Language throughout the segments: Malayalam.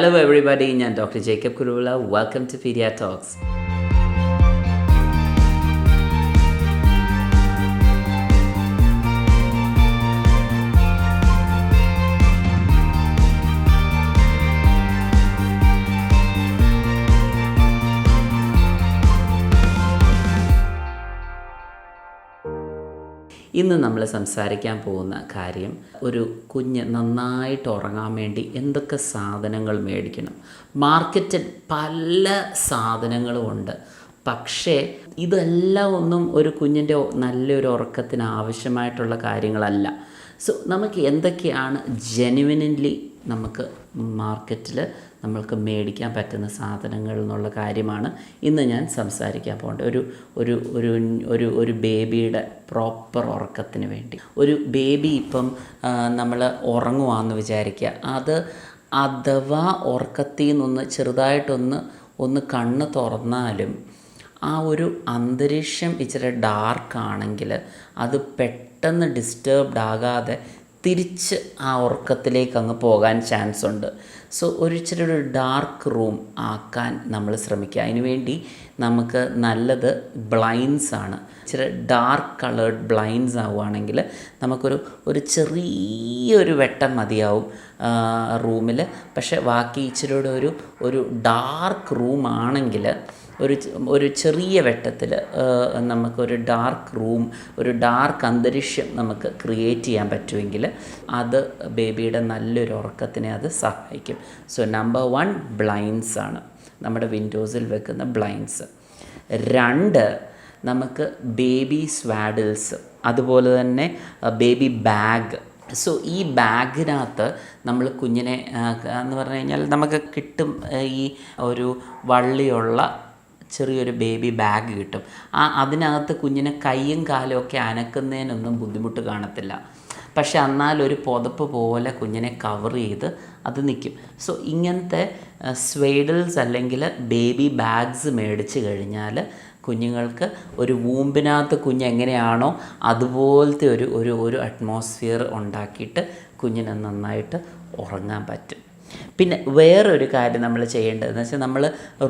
Hello everybody, ഞാൻ doctor Jacob Kuruvila. Welcome to pedia talks. ഇന്ന് നമ്മൾ സംസാരിക്കാൻ പോകുന്ന കാര്യം, ഒരു കുഞ്ഞ് നന്നായിട്ട് ഉറങ്ങാൻ വേണ്ടി എന്തൊക്കെ സാധനങ്ങൾ മേടിക്കണം. മാർക്കറ്റിൽ പല സാധനങ്ങളും ഉണ്ട്. പക്ഷേ ഇതെല്ലാം ഒന്നും ഒരു കുഞ്ഞിൻ്റെ നല്ലൊരു ഉറക്കത്തിന് ആവശ്യമായിട്ടുള്ള കാര്യങ്ങളല്ല. സോ നമുക്ക് എന്തൊക്കെയാണ് ജെനുവിൻലി നമുക്ക് മാർക്കറ്റിൽ നമ്മൾക്ക് മേടിക്കാൻ പറ്റുന്ന സാധനങ്ങൾ എന്നുള്ള കാര്യമാണ് ഇന്ന് ഞാൻ സംസാരിക്കാൻ പോകേണ്ടത്. ഒരു ഒരു ഒരു ഒരു ബേബിയുടെ പ്രോപ്പർ ഉറക്കത്തിന് വേണ്ടി. ഒരു ബേബി ഇപ്പം നമ്മൾ ഉറങ്ങുവാന്ന് വിചാരിക്കുക, അത് അഥവാ ഉറക്കത്തിൽ നിന്നൊന്ന് ചെറുതായിട്ടൊന്ന് കണ്ണ് തുറന്നാലും ആ ഒരു അന്തരീക്ഷം ഇച്ചിരി ഡാർക്കാണെങ്കിൽ അത് പെട്ടെന്ന് ഡിസ്റ്റർബ്ഡ് ആകാതെ തിരിച്ച് ആ ഉറക്കത്തിലേക്ക് അങ്ങ് പോകാൻ ചാൻസ് ഉണ്ട്. സോ ഇച്ചിരി ഒരു ഡാർക്ക് റൂം ആക്കാൻ നമ്മൾ ശ്രമിക്കുക. അതിനുവേണ്ടി നമുക്ക് നല്ലത് ബ്ലൈൻഡ്സ് ആണ്. ഇച്ചിരി ഡാർക്ക് കളേർഡ് ബ്ലൈൻഡ്സ് ആവുകയാണെങ്കിൽ നമുക്കൊരു ചെറിയൊരു വെട്ടം മതിയാവും റൂമിൽ. പക്ഷേ ബാക്കി ഇച്ചിരിയുടെ ഒരു ഡാർക്ക് റൂം ആണെങ്കിൽ ഒരു ചെറിയ വെട്ടത്തിൽ നമുക്കൊരു ഡാർക്ക് റൂം, ഒരു ഡാർക്ക് അന്തരീക്ഷം നമുക്ക് ക്രിയേറ്റ് ചെയ്യാൻ പറ്റുമെങ്കിൽ അത് ബേബിയുടെ നല്ലൊരു ഉറക്കത്തിനെ അത് സഹായിക്കും. സോ നമ്പർ 1 ബ്ലൈൻഡ്സ് ആണ്, നമ്മുടെ വിൻഡോസിൽ വെക്കുന്ന ബ്ലൈൻഡ്സ്. 2 നമുക്ക് ബേബി സ്വാഡിൽസ്, അതുപോലെ തന്നെ ബേബി ബാഗ്. സോ ഈ ബാഗിനകത്ത് നമ്മൾ കുഞ്ഞിനെ എന്ന് പറഞ്ഞു കഴിഞ്ഞാൽ നമുക്ക് കിട്ടും ഈ ഒരു വള്ളിയുള്ള ചെറിയൊരു ബേബി ബാഗ് കിട്ടും. അതിനകത്ത് കുഞ്ഞിനെ കൈയും കാലും ഒക്കെ അനക്കുന്നതിനൊന്നും ബുദ്ധിമുട്ട് കാണത്തില്ല. പക്ഷെ എന്നാലൊരു പുതപ്പ് പോലെ കുഞ്ഞിനെ കവർ ചെയ്ത് അത് നിൽക്കും. സോ ഇങ്ങനത്തെ സ്വേഡിൽസ് അല്ലെങ്കിൽ ബേബി ബാഗ്സ് മേടിച്ച് കഴിഞ്ഞാൽ കുഞ്ഞുങ്ങൾക്ക് ഒരു വൂമ്പിനകത്ത് കുഞ്ഞെങ്ങനെയാണോ അതുപോലത്തെ ഒരു അറ്റ്മോസ്ഫിയർ ഉണ്ടാക്കിയിട്ട് കുഞ്ഞിനെ നന്നായിട്ട് ഉറങ്ങാൻ പറ്റും. പിന്നെ വേറൊരു കാര്യം നമ്മൾ ചെയ്യേണ്ടതെന്ന് വെച്ചാൽ, നമ്മൾ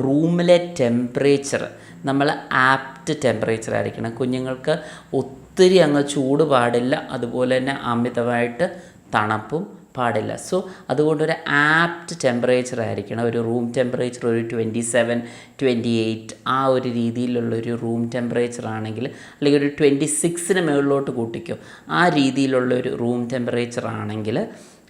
റൂമിലെ ടെമ്പറേച്ചർ നമ്മൾ ആപ്റ്റ് ടെമ്പറേച്ചർ ആയിരിക്കണം. കുഞ്ഞുങ്ങൾക്ക് ഒത്തിരി അങ്ങ് ചൂട് പാടില്ല, അതുപോലെ തന്നെ അമിതമായിട്ട് തണുപ്പും പാടില്ല. സോ അതുകൊണ്ടൊരു ആപ്റ്റ് ടെമ്പറേച്ചർ ആയിരിക്കണം. ഒരു റൂം ടെമ്പറേച്ചർ ഒരു 27, 28 ആ ഒരു രീതിയിലുള്ളൊരു റൂം ടെമ്പറേച്ചർ ആണെങ്കിൽ, അല്ലെങ്കിൽ ഒരു 26 മുകളിലോട്ട് കൂട്ടിക്കോ, ആ രീതിയിലുള്ളൊരു റൂം ടെമ്പറേച്ചർ ആണെങ്കിൽ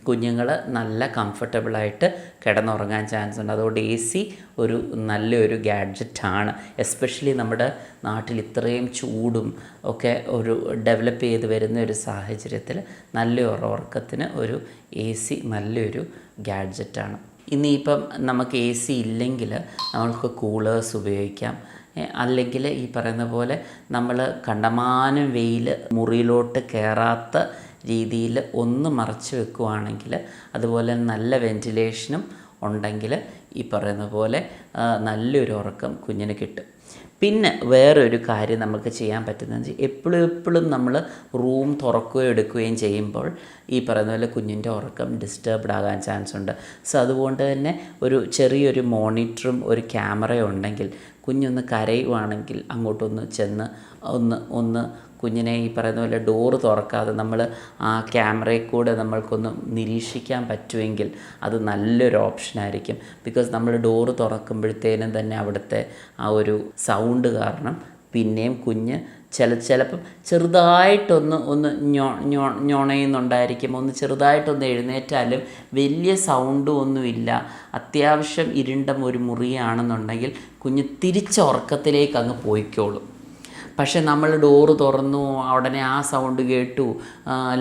കുഞ്ഞുങ്ങൾ നല്ല കംഫർട്ടബിളായിട്ട് കിടന്നുറങ്ങാൻ ചാൻസ് ഉണ്ട്. അതുകൊണ്ട് AC ഒരു നല്ലൊരു ഗാഡ്ജറ്റാണ്. എസ്പെഷ്യലി നമ്മുടെ നാട്ടിൽ ഇത്രയും ചൂടും ഒക്കെ ഒരു ഡെവലപ്പ് ചെയ്ത് വരുന്ന ഒരു സാഹചര്യത്തിൽ നല്ലൊരു ഉറക്കത്തിന് ഒരു AC നല്ലൊരു ഗാഡ്ജറ്റാണ്. ഇനിയിപ്പം നമുക്ക് AC ഇല്ലെങ്കിൽ നമ്മൾക്ക് കൂളേഴ്സ് ഉപയോഗിക്കാം. അല്ലെങ്കിൽ ഈ പറയുന്ന പോലെ നമ്മൾ കണ്ടമാനം വെയിൽ മുറിയിലോട്ട് കയറാത്ത രീതിയിൽ ഒന്ന് മറച്ച് വെക്കുകയാണെങ്കിൽ, അതുപോലെ നല്ല വെൻറ്റിലേഷനും ഉണ്ടെങ്കിൽ ഈ പറയുന്ന പോലെ നല്ലൊരു ഉറക്കം കുഞ്ഞിന് കിട്ടും. പിന്നെ വേറൊരു കാര്യം നമുക്ക് ചെയ്യാൻ പറ്റുന്നത് എപ്പോഴും നമ്മൾ റൂം തുറക്കുകയോ എടുക്കുകയും ചെയ്യുമ്പോൾ ഈ പറയുന്ന പോലെ കുഞ്ഞിൻ്റെ ഉറക്കം ഡിസ്റ്റർബ്ഡ് ആകാൻ ചാൻസ് ഉണ്ട്. സോ അതുകൊണ്ട് തന്നെ ഒരു ചെറിയൊരു മോണിറ്ററും ഒരു ക്യാമറയും ഉണ്ടെങ്കിൽ കുഞ്ഞൊന്ന് കരയുവാണെങ്കിൽ അങ്ങോട്ടൊന്ന് ചെന്ന് ഒന്ന് കുഞ്ഞിനെ ഈ പറയുന്ന പോലെ ഡോറ് തുറക്കാതെ നമ്മൾ ആ ക്യാമറയിൽ കൂടെ നമ്മൾക്കൊന്ന് നിരീക്ഷിക്കാൻ പറ്റുമെങ്കിൽ അത് നല്ലൊരു ഓപ്ഷനായിരിക്കും. ബിക്കോസ് നമ്മൾ ഡോറ് തുറക്കുമ്പോഴത്തേനും തന്നെ അവിടുത്തെ ആ ഒരു സൗണ്ട് കാരണം പിന്നെയും കുഞ്ഞ് ചിലപ്പം ചെറുതായിട്ടൊന്ന് ഞൊണയുന്നുണ്ടായിരിക്കും. ഒന്ന് ചെറുതായിട്ടൊന്ന് എഴുന്നേറ്റാലും വലിയ സൗണ്ടും ഒന്നുമില്ല, അത്യാവശ്യം ഇരുണ്ട ഒരു മുറിയാണെന്നുണ്ടെങ്കിൽ കുഞ്ഞ് തിരിച്ച ഉറക്കത്തിലേക്ക് അങ്ങ് പോയിക്കോളും. പക്ഷെ നമ്മൾ ഡോറ് തുറന്നു, ഉടനെ ആ സൗണ്ട് കേട്ടു,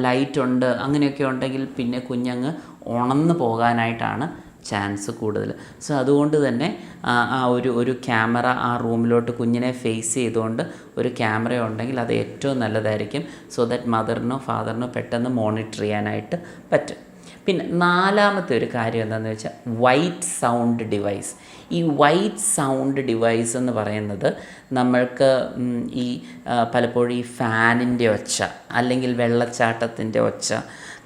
ലൈറ്റുണ്ട്, അങ്ങനെയൊക്കെ ഉണ്ടെങ്കിൽ പിന്നെ കുഞ്ഞങ്ങ് ഉണർന്നു പോകാനായിട്ടാണ് ചാൻസ് കൂടുതൽ. സോ അതുകൊണ്ട് തന്നെ ആ ഒരു ക്യാമറ ആ റൂമിലോട്ട് കുഞ്ഞിനെ ഫേസ് ചെയ്തുകൊണ്ട് ഒരു ക്യാമറ ഉണ്ടെങ്കിൽ അത് ഏറ്റവും നല്ലതായിരിക്കും. സോ ദാറ്റ് മദറിനോ ഫാദറിനോ പെട്ടെന്ന് മോണിറ്റർ ചെയ്യാനായിട്ട് പറ്റും. പിന്നെ 4-മത്തെ ഒരു കാര്യം എന്താണെന്ന് വെച്ചാൽ വൈറ്റ് സൗണ്ട് ഡിവൈസ്. ഈ വൈറ്റ് സൗണ്ട് ഡിവൈസ് എന്ന് പറയുന്നത് നമ്മൾക്ക് ഈ പലപ്പോഴും ഈ ഫാനിൻ്റെ ഒച്ച, അല്ലെങ്കിൽ വെള്ളച്ചാട്ടത്തിൻ്റെ ഒച്ച,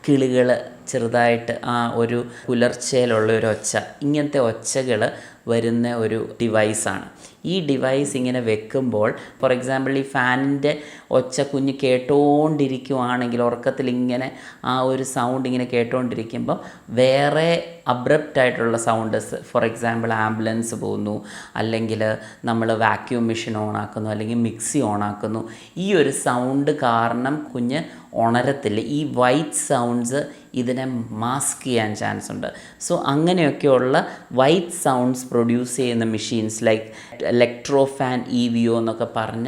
കിളികൾ ചെറുതായിട്ട് ആ ഒരു പുലർച്ചയിലുള്ള ഒരു ഒച്ച, ഇങ്ങനത്തെ ഒച്ചകൾ വരുന്ന ഒരു ഡിവൈസാണ്. ഈ ഡിവൈസ് ഇങ്ങനെ വെക്കുമ്പോൾ, ഫോർ എക്സാമ്പിൾ ഈ ഫാനിൻ്റെ ഒച്ച കുഞ്ഞ് കേട്ടുകൊണ്ടിരിക്കുവാണെങ്കിൽ, ഉറക്കത്തിൽ ഇങ്ങനെ ആ ഒരു സൗണ്ട് ഇങ്ങനെ കേട്ടുകൊണ്ടിരിക്കുമ്പോൾ വേറെ അബ്രപ്റ്റായിട്ടുള്ള സൗണ്ട്, ഫോർ എക്സാമ്പിൾ ആംബുലൻസ് പോകുന്നു, അല്ലെങ്കിൽ നമ്മൾ വാക്യൂം മെഷീൻ ഓണാക്കുന്നു, അല്ലെങ്കിൽ മിക്സി ഓണാക്കുന്നു, ഈ ഒരു സൗണ്ട് കാരണം കുഞ്ഞ് ഉണരത്തില്ല. ഈ വൈറ്റ് സൗണ്ട്സ് ഇതിനെ മാസ്ക് ചെയ്യാൻ ചാൻസ് ഉണ്ട്. സോ അങ്ങനെയൊക്കെയുള്ള വൈറ്റ് സൗണ്ട്സ് പ്രൊഡ്യൂസ് ചെയ്യുന്ന മെഷീൻസ് ലൈക്ക് ഇലക്ട്രോഫാൻ EVO എന്നൊക്കെ പറഞ്ഞ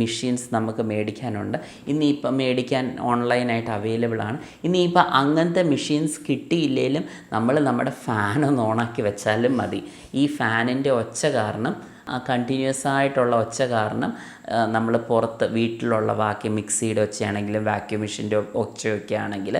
മെഷീൻസ് നമുക്ക് മേടിക്കാനുണ്ട്. ഇനിയിപ്പം മേടിക്കാൻ ഓൺലൈനായിട്ട് അവൈലബിൾ ആണ്. ഇനിയിപ്പോൾ അങ്ങനത്തെ മെഷീൻസ് കിട്ടിയില്ലെങ്കിലും നമ്മൾ നമ്മുടെ ഫാനൊന്ന് ഓണാക്കി വെച്ചാലും മതി. ഈ ഫാനിൻ്റെ ഒച്ച കാരണം, കണ്ടിന്യൂസ് ആയിട്ടുള്ള ഒച്ച കാരണം നമ്മൾ പുറത്ത് വീട്ടിലുള്ള ബാക്കി മിക്സിയുടെ ഒച്ചയാണെങ്കിലും വാക്യൂം മെഷീൻ്റെ ഒച്ചയൊക്കെ ആണെങ്കിൽ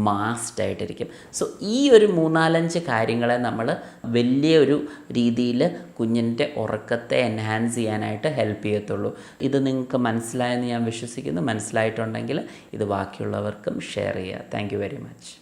മാസ്റ്റായിട്ടിരിക്കും. സോ ഈ ഒരു 3-4 കാര്യങ്ങളെ നമ്മൾ വലിയൊരു രീതിയിൽ കുഞ്ഞിൻ്റെ ഉറക്കത്തെ എൻഹാൻസ് ചെയ്യാനായിട്ട് ഹെൽപ്പ് ചെയ്യത്തുള്ളൂ. ഇത് നിങ്ങൾക്ക് മനസ്സിലായെന്ന് ഞാൻ വിശ്വസിക്കുന്നു. മനസ്സിലായിട്ടുണ്ടെങ്കിൽ ഇത് ബാക്കിയുള്ളവർക്കും ഷെയർ ചെയ്യുക. Thank you very much.